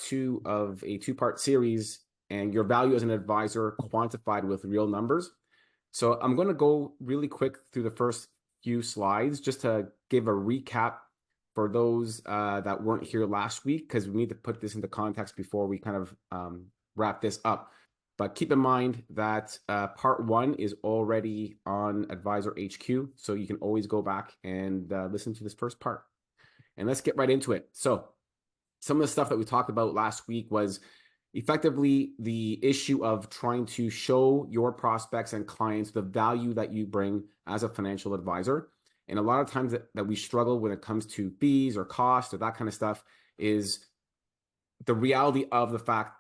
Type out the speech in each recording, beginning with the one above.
two of a two-part series, and your value as an advisor quantified with real numbers. So I'm going to go really quick through the first few slides just to give a recap for those that weren't here last week, because we need to put this into context before we kind of wrap this up. But keep in mind that part one is already on Advisor HQ, so you can always go back and listen to this first part. And let's get right into it. So some of the stuff that we talked about last week was effectively the issue of trying to show your prospects and clients the value that you bring as a financial advisor. And a lot of times that we struggle when it comes to fees or cost or that kind of stuff is the reality of the fact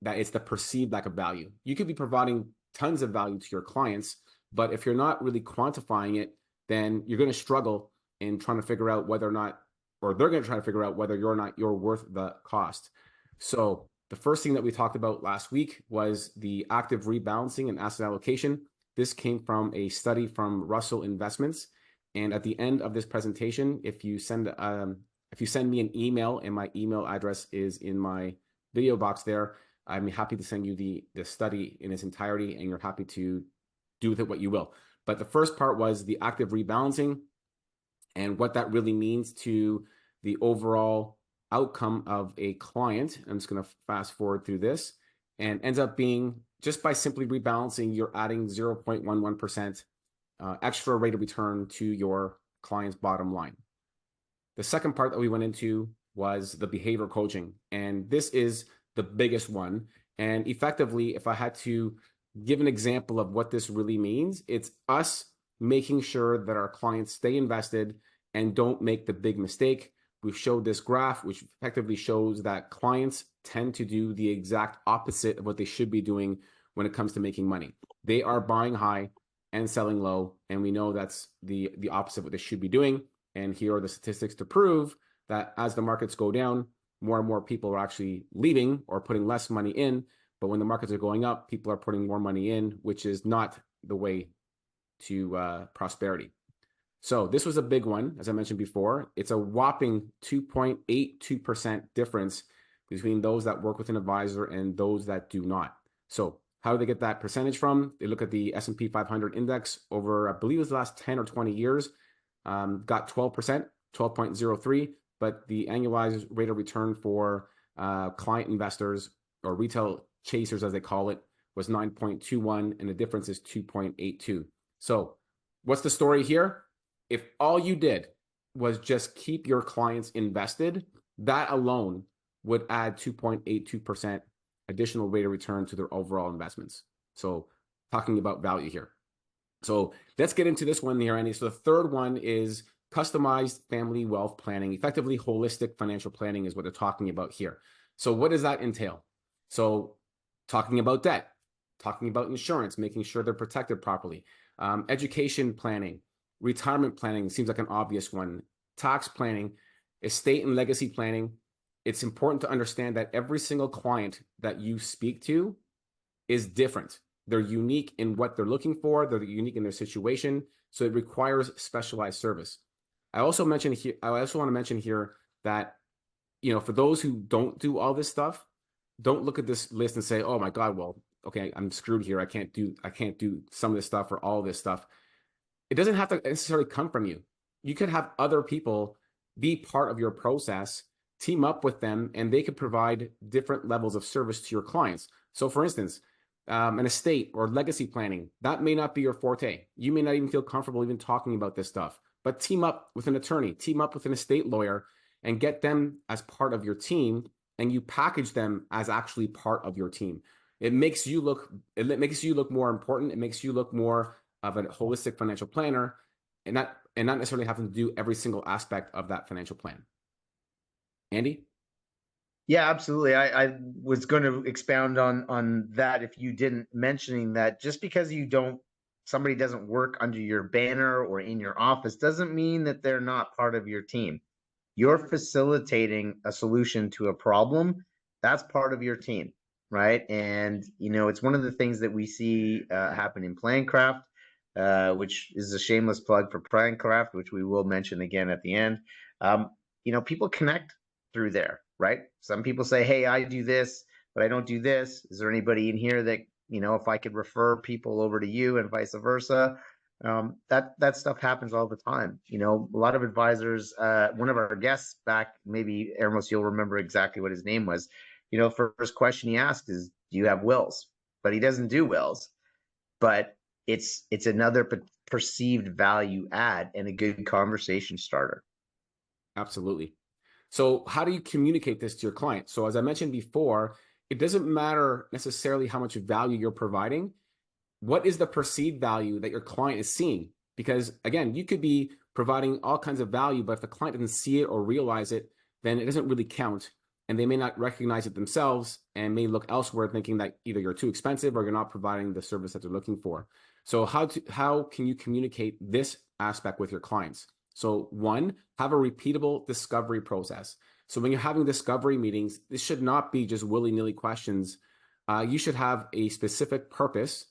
that it's the perceived lack of value. You could be providing tons of value to your clients, but if you're not really quantifying it, then you're going to struggle in trying to figure out whether or not, or they're going to try to figure out whether you're worth the cost. So the first thing that we talked about last week was the active rebalancing and asset allocation. This came from a study from Russell Investments. And at the end of this presentation, if you send me an email, and my email address is in my video box there, I'm happy to send you the study in its entirety, and you're happy to do with it what you will. But the first part was the active rebalancing and what that really means to the overall outcome of a client. I'm just going to fast forward through this, and ends up being just by simply rebalancing, you're adding 0.11% extra rate of return to your client's bottom line. The second part that we went into was the behavior coaching, and this is the biggest one. And effectively, if I had to give an example of what this really means, it's us making sure that our clients stay invested and don't make the big mistake. We've showed this graph, which effectively shows that clients tend to do the exact opposite of what they should be doing when it comes to making money. They are buying high and selling low, and we know that's the opposite of what they should be doing. And here are the statistics to prove that as the markets go down, more and more people are actually leaving or putting less money in. But when the markets are going up, people are putting more money in, which is not the way to prosperity. So this was a big one, as I mentioned before. It's a whopping 2.82% difference between those that work with an advisor and those that do not. So how do they get that percentage from? They look at the S&P 500 index over, I believe it was the last 10 or 20 years, got 12%, 12.03, but the annualized rate of return for client investors, or retail chasers as they call it, was 9.21, and the difference is 2.82. So what's the story here? If all you did was just keep your clients invested, that alone would add 2.82% additional rate of return to their overall investments. So talking about value here. So let's get into this one here, Andy. So the third one is customized family wealth planning. Effectively, holistic financial planning is what they're talking about here. So what does that entail? So talking about debt, talking about insurance, making sure they're protected properly, education planning, retirement planning seems like an obvious one, tax planning, estate and legacy planning. It's important to understand that every single client that you speak to is different. They're unique in what they're looking for. They're unique in their situation. So it requires specialized service. I also want to mention here that, for those who don't do all this stuff, don't look at this list and say, oh my God, well, okay, I'm screwed here. I can't do some of this stuff or all this stuff. It doesn't have to necessarily come from you. You could have other people be part of your process, team up with them, and they could provide different levels of service to your clients. So for instance, an estate or legacy planning, that may not be your forte. You may not even feel comfortable even talking about this stuff, but team up with an attorney, team up with an estate lawyer, and get them as part of your team, and you package them as actually part of your team. It makes you look more important. It makes you look more of a holistic financial planner, and not necessarily having to do every single aspect of that financial plan. Andy? Yeah, absolutely. I was going to expound on that if you didn't, mentioning that just because somebody doesn't work under your banner or in your office doesn't mean that they're not part of your team. You're facilitating a solution to a problem. That's part of your team, right? And it's one of the things that we see happen in PlanCraft, which is a shameless plug for PlanCraft, which we will mention again at the end. People connect through there. right? Some people say, hey, I do this, but I don't do this. Is there anybody in here that, if I could refer people over to you and vice versa? That stuff happens all the time. A lot of advisors, one of our guests back, maybe Ermos, you'll remember exactly what his name was. First question he asked is, do you have wills? But he doesn't do wills. But it's another perceived value add and a good conversation starter. Absolutely. So how do you communicate this to your client? So as I mentioned before, it doesn't matter necessarily how much value you're providing. What is the perceived value that your client is seeing? Because again, you could be providing all kinds of value, but if the client doesn't see it or realize it, then it doesn't really count. And they may not recognize it themselves and may look elsewhere thinking that either you're too expensive or you're not providing the service that they're looking for. So how can you communicate this aspect with your clients? So one, have a repeatable discovery process. So when you're having discovery meetings, this should not be just willy-nilly questions. You should have a specific purpose.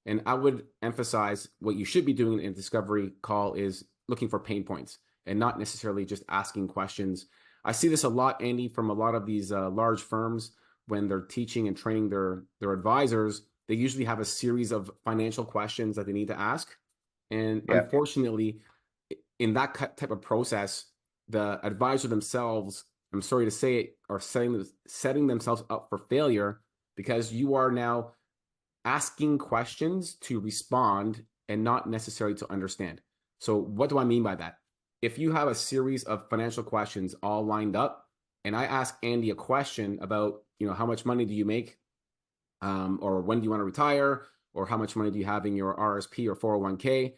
And I would emphasize what you should be doing in a discovery call is looking for pain points and not necessarily just asking questions. I see this a lot, Andy, from a lot of these large firms when they're teaching and training their advisors. They usually have a series of financial questions that they need to ask. And Yeah. unfortunately, in that type of process, the advisor themselves, I'm sorry to say it, are setting themselves up for failure because you are now asking questions to respond and not necessarily to understand. So what do I mean by that? If you have a series of financial questions all lined up, and I ask Andy a question about, how much money do you make, or when do you want to retire, or how much money do you have in your RSP or 401k?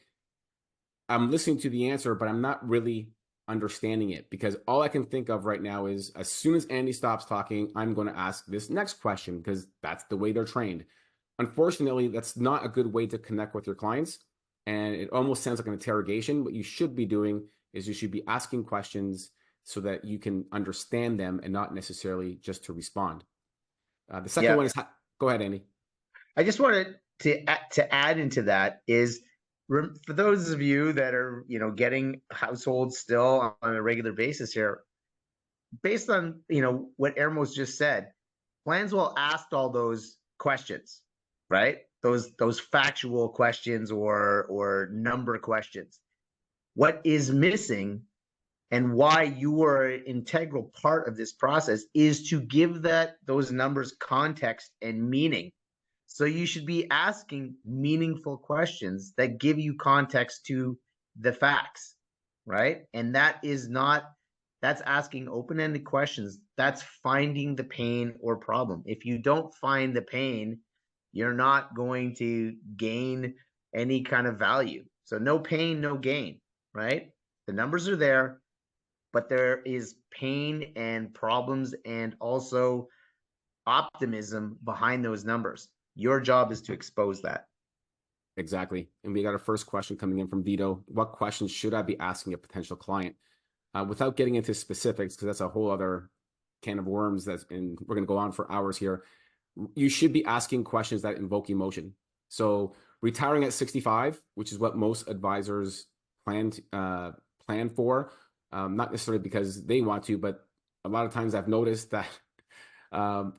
I'm listening to the answer, but I'm not really understanding it because all I can think of right now is as soon as Andy stops talking, I'm going to ask this next question because that's the way they're trained. Unfortunately, that's not a good way to connect with your clients. And it almost sounds like an interrogation. What you should be doing is you should be asking questions so that you can understand them and not necessarily just to respond. The second Yeah. one is, go ahead, Andy. I just wanted to add into that is for those of you that are getting households still on a regular basis here, based on what Ermos just said, plans will ask all those questions, right? Those factual questions or number questions. What is missing and why you are an integral part of this process is to give those numbers context and meaning. So you should be asking meaningful questions that give you context to the facts, right? And that's asking open-ended questions. That's finding the pain or problem. If you don't find the pain, you're not going to gain any kind of value. So no pain, no gain, right? The numbers are there, but there is pain and problems and also optimism behind those numbers. Your job is to expose that. Exactly. And we got our first question coming in from Vito. What questions should I be asking a potential client? Without getting into specifics, because that's a whole other can of worms and we're going to go on for hours here. You should be asking questions that invoke emotion. So retiring at 65, which is what most advisors plan for, not necessarily because they want to, but a lot of times I've noticed that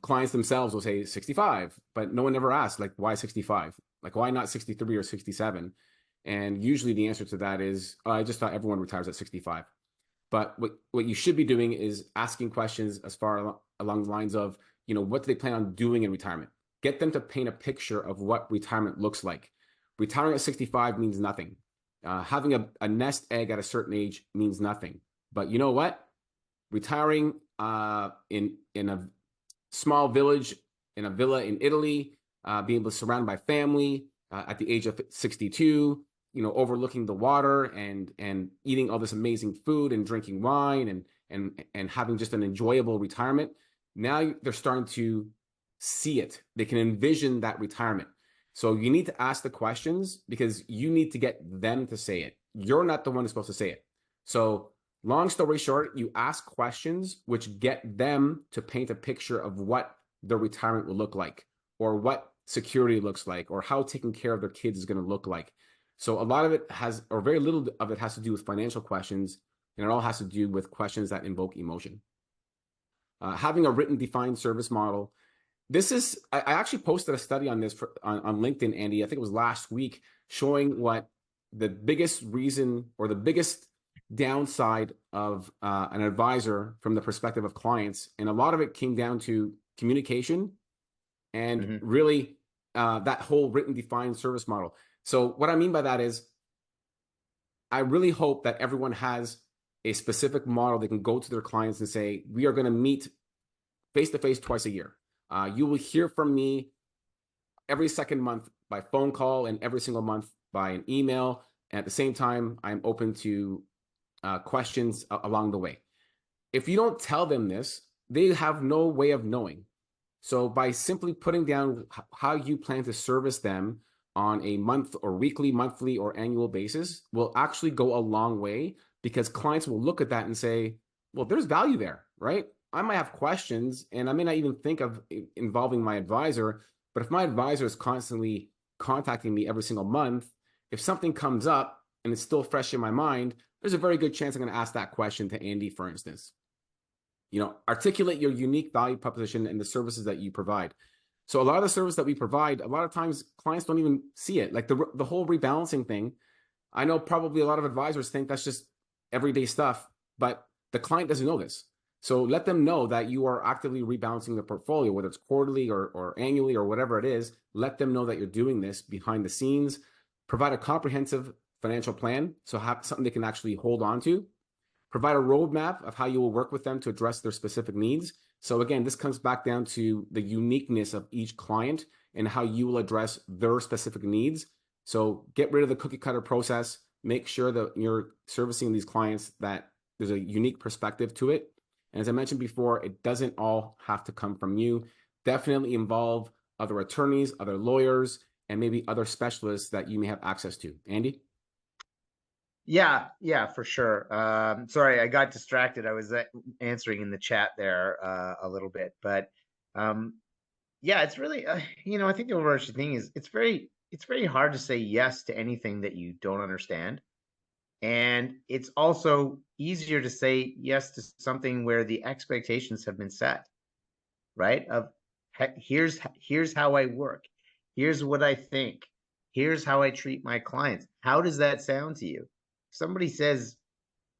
clients themselves will say 65, but no one ever asks, like, why 65? Like, why not 63 or 67? And usually the answer to that is, I just thought everyone retires at 65. But what you should be doing is asking questions as far along the lines of, what do they plan on doing in retirement? Get them to paint a picture of what retirement looks like. Retiring at 65 means nothing. Having a nest egg at a certain age means nothing. But you know what? Retiring in a small village, in a villa in Italy, being able to surround by family at the age of 62, overlooking the water and eating all this amazing food and drinking wine and having just an enjoyable retirement. Now they're starting to see it. They can envision that retirement. So you need to ask the questions because you need to get them to say it. You're not the one who's supposed to say it. So long story short, you ask questions which get them to paint a picture of what their retirement will look like or what security looks like or how taking care of their kids is going to look like. So a lot of it has, or very little of it has to do with financial questions, and it all has to do with questions that invoke emotion. Having a written defined service model. This is, I actually posted a study on this on LinkedIn, Andy. I think it was last week, showing what the biggest reason or the biggest downside of an advisor from the perspective of clients. And a lot of it came down to communication and Hmm. really that whole written defined service model. So what I mean by that is I really hope that everyone has a specific model they can go to their clients and say, we are going to meet face to face twice a year. You will hear from me every second month by phone call and every single month by an email. And at the same time, I'm open to questions along the way. If you don't tell them this, they have no way of knowing. So by simply putting down how you plan to service them on a month or weekly, monthly, or annual basis will actually go a long way, because clients will look at that and say, well, there's value there, right? I might have questions and I may not even think of involving my advisor, but if my advisor is constantly contacting me every single month, if something comes up and it's still fresh in my mind, there's a very good chance I'm going to ask that question to Andy, for instance. Articulate your unique value proposition and the services that you provide. So a lot of the service that we provide, a lot of times clients don't even see it. Like the whole rebalancing thing, I know probably a lot of advisors think that's just everyday stuff, but the client doesn't know this. So let them know that you are actively rebalancing the portfolio, whether it's quarterly or annually or whatever it is. Let them know that you're doing this behind the scenes. Provide a comprehensive financial plan, so have something they can actually hold on to. Provide a roadmap of how you will work with them to address their specific needs. So again, this comes back down to the uniqueness of each client and how you will address their specific needs. So get rid of the cookie cutter process. Make sure that you're servicing these clients that there's a unique perspective to it. And as I mentioned before, it doesn't all have to come from you. Definitely involve other attorneys, other lawyers, and maybe other specialists that you may have access to. Andy? Yeah, yeah, for sure. Sorry, I got distracted. I was answering in the chat there a little bit, but um, yeah, it's really, I think the overarching thing is it's very hard to say yes to anything that you don't understand, and it's also easier to say yes to something where the expectations have been set, right? Of here's how I work, here's what I think, here's how I treat my clients. How does that sound to you? If somebody says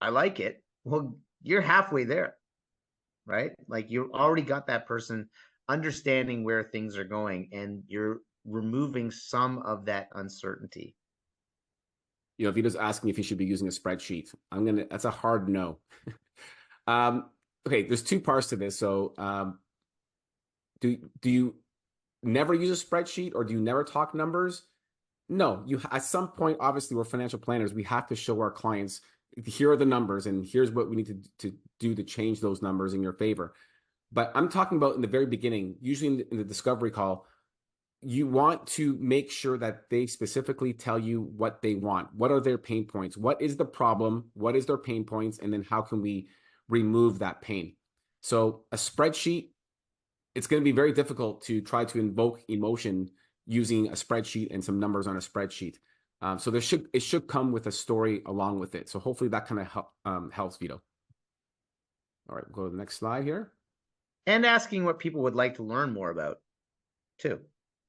I like it, well, you're halfway there, right? Like you already got that person understanding where things are going, and you're removing some of that uncertainty. Vito's asking if he should be using a spreadsheet. That's a hard no. Okay, there's two parts to this. So do you never use a spreadsheet, or do you never talk numbers? No, you at some point, obviously, we're financial planners. We have to show our clients, here are the numbers, and here's what we need to do to change those numbers in your favor. But I'm talking about in the very beginning, usually in the discovery call, you want to make sure that they specifically tell you what they want. What are their pain points? What is the problem? What is their pain points? And then how can we remove that pain? So a spreadsheet, it's going to be very difficult to try to invoke emotion using a spreadsheet and some numbers on a spreadsheet. So it should come with a story along with it. So hopefully that kind of helps, Vito. All right, we'll go to the next slide here. And asking what people would like to learn more about too,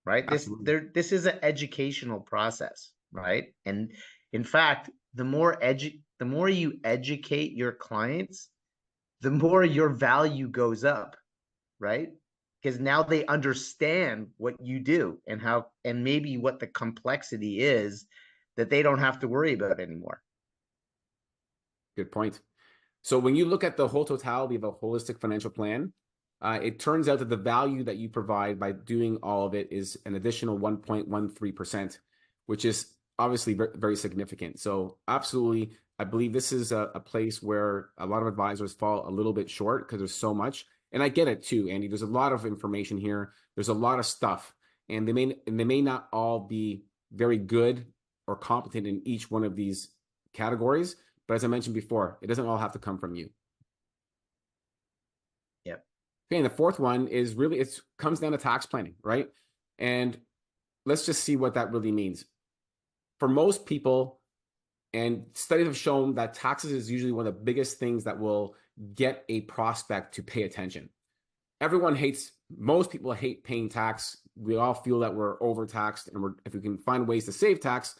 right? Absolutely. This is an educational process, right? And in fact, the more you educate your clients, the more your value goes up, right? Because now they understand what you do and how, and maybe what the complexity is that they don't have to worry about anymore. Good point. So when you look at the whole totality of a holistic financial plan, it turns out that the value that you provide by doing all of it is an additional 1.13%, which is obviously very, very significant. So absolutely, I believe this is a place where a lot of advisors fall a little bit short because there's so much. And I get it too, Andy. There's a lot of information here. There's a lot of stuff, and they may not all be very good or competent in each one of these categories. But as I mentioned before, it doesn't all have to come from you. Yep. Okay, and the fourth one is really, it comes down to tax planning, right? And let's just see what that really means. For most people, and studies have shown that taxes is usually one of the biggest things that will get a prospect to pay attention. most people hate paying tax. We all feel that we're overtaxed, and if we can find ways to save tax,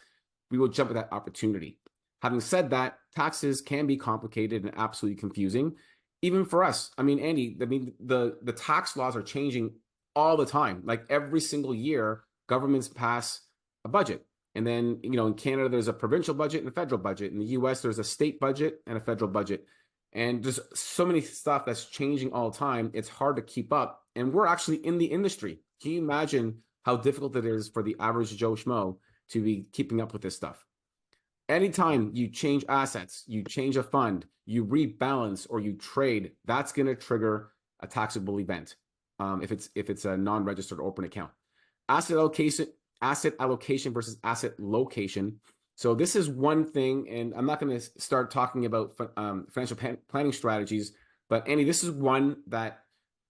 we will jump at that opportunity. Having said that, taxes can be complicated and absolutely confusing, even for us. I mean, Andy, the tax laws are changing all the time. Like every single year, governments pass a budget. And then, in Canada, there's a provincial budget and a federal budget. In the US, there's a state budget and a federal budget. And there's so many stuff that's changing all the time. It's hard to keep up. And we're actually in the industry. Can you imagine how difficult it is for the average Joe Schmo to be keeping up with this stuff? Anytime you change assets, you change a fund, you rebalance or you trade, that's going to trigger a taxable event if it's a non-registered open account. Asset allocation versus asset location. So this is one thing, and I'm not going to start talking about financial planning strategies, but Andy, this is one that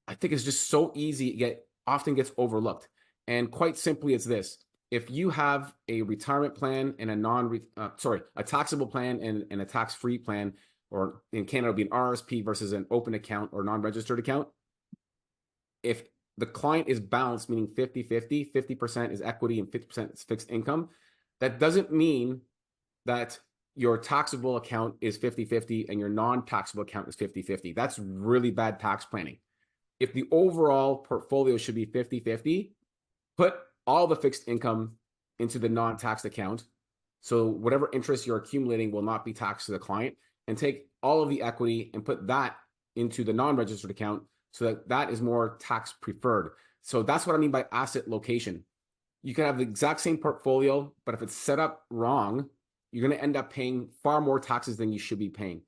I think is just so easy, yet often gets overlooked. And quite simply, it's this. If you have a retirement plan and a taxable plan and a tax-free plan, or in Canada, it'll be an RSP versus an open account or non-registered account. If the client is balanced, meaning 50-50, 50% is equity and 50% is fixed income, that doesn't mean that your taxable account is 50-50 and your non-taxable account is 50-50. That's really bad tax planning. If the overall portfolio should be 50-50, put all the fixed income into the non-taxed account. So whatever interest you're accumulating will not be taxed to the client, and take all of the equity and put that into the non-registered account so that that is more tax preferred. So that's what I mean by asset location. You can have the exact same portfolio, but if it's set up wrong, you're going to end up paying far more taxes than you should be paying.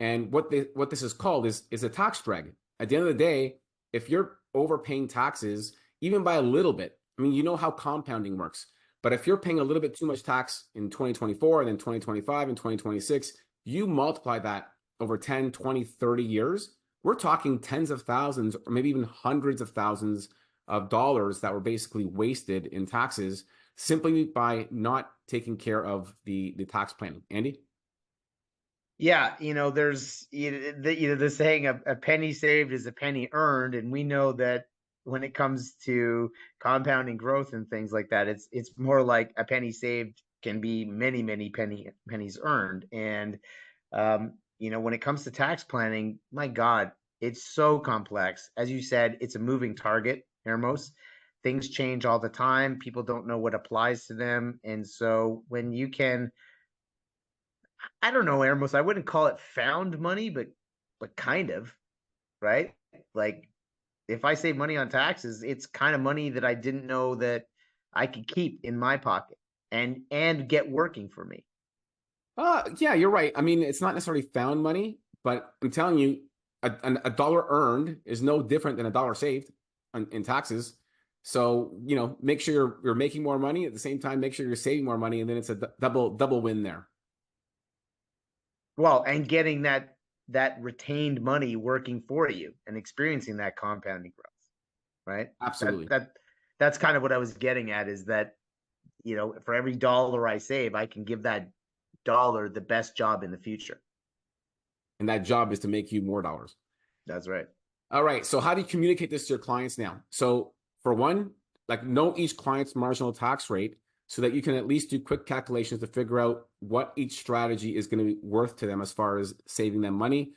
And what this is called is a tax drag. At the end of the day, if you're overpaying taxes, even by a little bit, I mean, you know how compounding works. But if you're paying a little bit too much tax in 2024 and then 2025 and 2026, you multiply that over 10, 20, 30 years, we're talking tens of thousands or maybe even hundreds of thousands of dollars that were basically wasted in taxes simply by not taking care of the tax planning. Andy? Yeah, there's the saying, a penny saved is a penny earned, and we know that when it comes to compounding growth and things like that, it's more like a penny saved can be many pennies earned. And when it comes to tax planning, my God, it's so complex. As you said, it's a moving target, Hermos. Things change all the time. People don't know what applies to them, and so when you can, I don't know, Hermos, I wouldn't call it found money, but kind of, right? Like, if I save money on taxes, it's kind of money that I didn't know that I could keep in my pocket and get working for me. Yeah, you're right. I mean, it's not necessarily found money, but I'm telling you, a dollar earned is no different than a dollar saved in taxes. So, make sure you're making more money at the same time, make sure you're saving more money, and then it's a double win there. Well, and getting that retained money working for you and experiencing that compounding growth, right? Absolutely. That's kind of what I was getting at, is that, for every dollar I save, I can give that dollar the best job in the future. And that job is to make you more dollars. That's right. All right. So how do you communicate this to your clients now? So for one, like, know each client's marginal tax rate so that you can at least do quick calculations to figure out what each strategy is going to be worth to them as far as saving them money.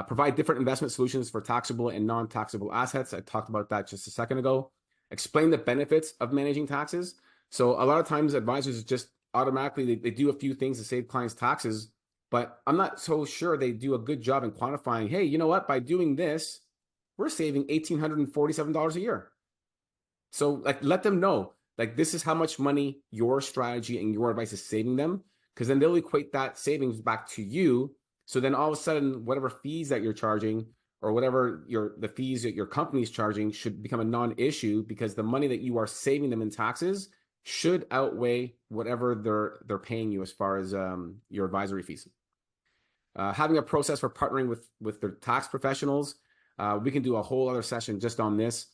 Provide different investment solutions for taxable and non-taxable assets. I talked about that just a second ago. Explain the benefits of managing taxes. So a lot of times advisors just automatically, they do a few things to save clients taxes, but I'm not so sure they do a good job in quantifying, hey, you know what, by doing this, we're saving $1,847 a year. So, like, let them know, like, this is how much money your strategy and your advice is saving them, because then they'll equate that savings back to you. So then all of a sudden, whatever fees that you're charging or whatever the fees that your company's charging should become a non-issue, because the money that you are saving them in taxes should outweigh whatever they're paying you as far as your advisory fees. Having a process for partnering with their tax professionals. We can do a whole other session just on this.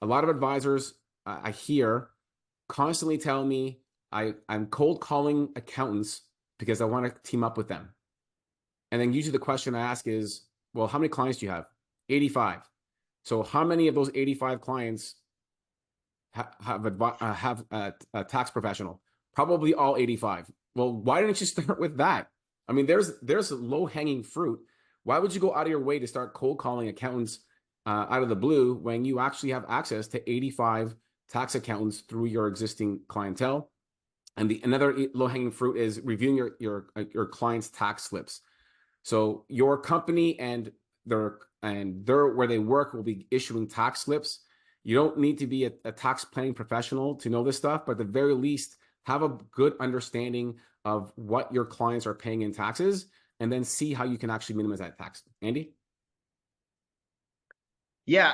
A lot of advisors I hear constantly tell me I'm cold calling accountants because I want to team up with them. And then usually the question I ask is, well, how many clients do you have? 85. So how many of those 85 clients have a tax professional? Probably all 85. Well, why didn't you start with that? I mean, there's low hanging fruit. Why would you go out of your way to start cold calling accountants out of the blue when you actually have access to 85 tax accountants through your existing clientele? And another low hanging fruit is reviewing your clients' tax slips. So your company and their where they work will be issuing tax slips. You don't need to be a tax planning professional to know this stuff, but at the very least, have a good understanding of what your clients are paying in taxes, and then see how you can actually minimize that tax. Andy? Yeah,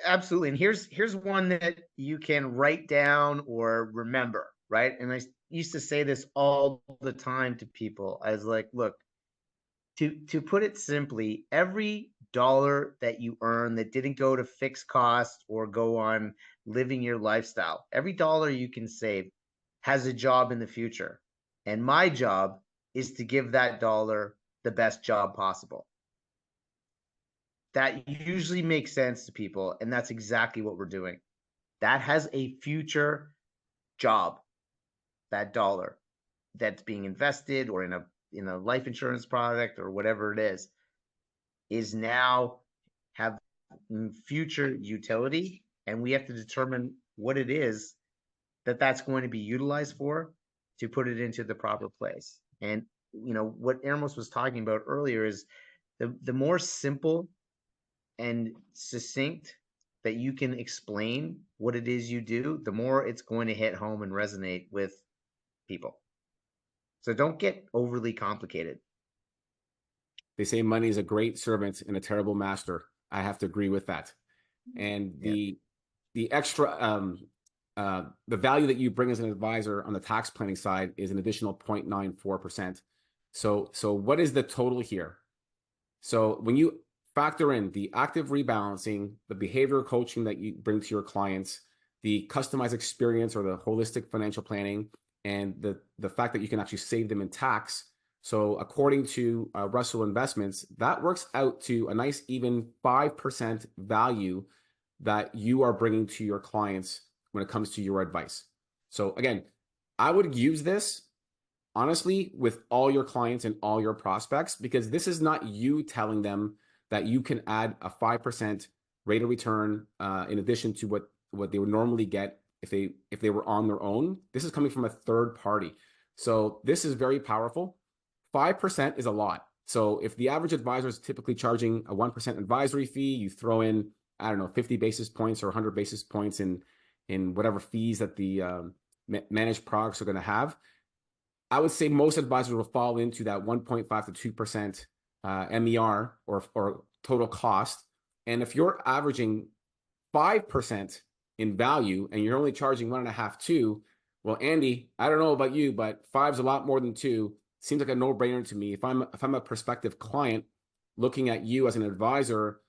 absolutely. And here's one that you can write down or remember, right? And I used to say this all the time to people. I was like, look, to put it simply, every dollar that you earn that didn't go to fixed costs or go on living your lifestyle, every dollar you can save has a job in the future. And my job is to give that dollar the best job possible. That usually makes sense to people, and that's exactly what we're doing. That has a future job, that dollar that's being invested or in a life insurance product or whatever it is now have future utility, and we have to determine what it is that's going to be utilized for to put it into the proper place. And what Ermos was talking about earlier is the more simple and succinct that you can explain what it is you do, the more it's going to hit home and resonate with people. So don't get overly complicated. They say money is a great servant and a terrible master. I have to agree with that. And Yeah. the extra the value that you bring as an advisor on the tax planning side is an additional 0.94%. So what is the total here? So when you factor in the active rebalancing, the behavioral coaching that you bring to your clients, the customized experience or the holistic financial planning, and the fact that you can actually save them in tax. So according to Russell Investments, that works out to a nice even 5% value that you are bringing to your clients when it comes to your advice. So again, I would use this honestly with all your clients and all your prospects, because this is not you telling them that you can add a 5% rate of return in addition to what they would normally get if they were on their own. This is coming from a third party. So this is very powerful. 5% is a lot. So if the average advisor is typically charging a 1% advisory fee, you throw in, I don't know, 50 basis points or 100 basis points in whatever fees that the managed products are going to have. I would say most advisors will fall into that 1.5 to 2% MER or total cost. And if you're averaging 5% in value and you're only charging 1.5, 2, well, Andy, I don't know about you, but 5's a lot more than 2. Seems like a no-brainer to me. If I'm a prospective client looking at you as an advisor,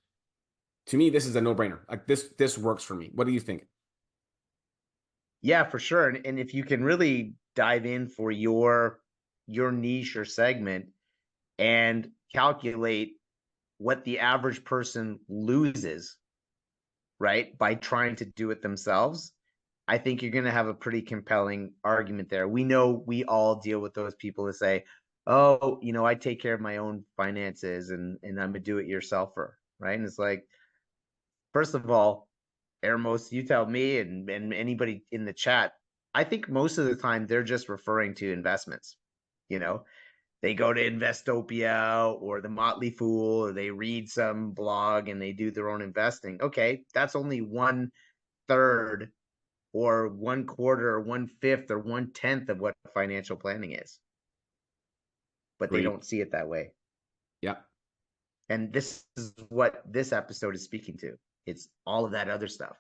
to me, this is a no-brainer. Like this works for me. What do you think? Yeah, for sure. And if you can really dive in for your niche or segment and calculate what the average person loses, right, by trying to do it themselves, I think you're going to have a pretty compelling argument there. We know we all deal with those people that say, "Oh, I take care of my own finances and I'm a do-it-yourselfer," right? And it's like, first of all, Airmos, you tell me, and anybody in the chat, I think most of the time they're just referring to investments. You know, they go to Investopia or the Motley Fool, or they read some blog and they do their own investing. Okay, that's only 1/3 or 1/4 or 1/5 or 1/10 of what financial planning is. But they Agreed. don't see it that way. Yeah. And this is what this episode is speaking to. It's all of that other stuff.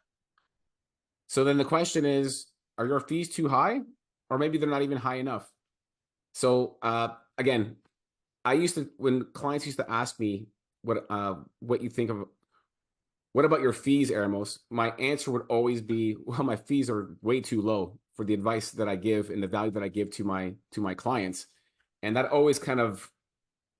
So then the question is, are your fees too high? Or maybe they're not even high enough. So again, when clients used to ask me what you think of, what about your fees, Eramos? My answer would always be, well, my fees are way too low for the advice that I give and the value that I give to my clients. And that always kind of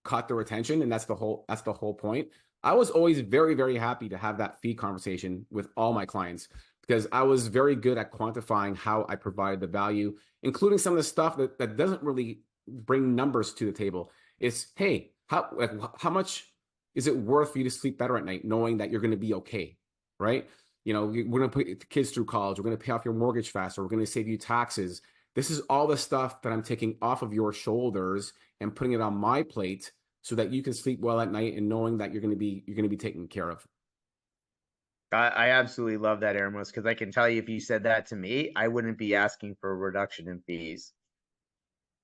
caught their attention. And that's the whole point. I was always very, very happy to have that fee conversation with all my clients because I was very good at quantifying how I provide the value, including some of the stuff that doesn't really bring numbers to the table. It's, hey, how much is it worth for you to sleep better at night, knowing that you're going to be okay, right? We're going to put the kids through college. We're going to pay off your mortgage faster. We're going to save you taxes. This is all the stuff that I'm taking off of your shoulders and putting it on my plate so that you can sleep well at night and knowing that you're going to be taken care of. I absolutely love that, Eramos, because I can tell you if you said that to me, I wouldn't be asking for a reduction in fees.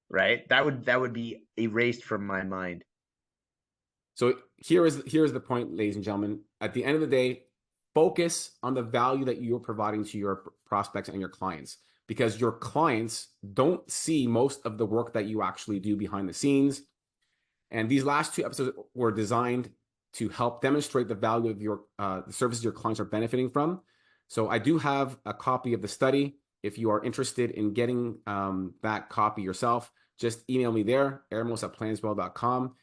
Right? That would be erased from my mind. So here's the point, ladies and gentlemen. At the end of the day, focus on the value that you're providing to your prospects and your clients, because your clients don't see most of the work that you actually do behind the scenes. And these last two episodes were designed to help demonstrate the value of the services your clients are benefiting from. So I do have a copy of the study. If you are interested in getting that copy yourself, just email me there, eramos@planswell.com,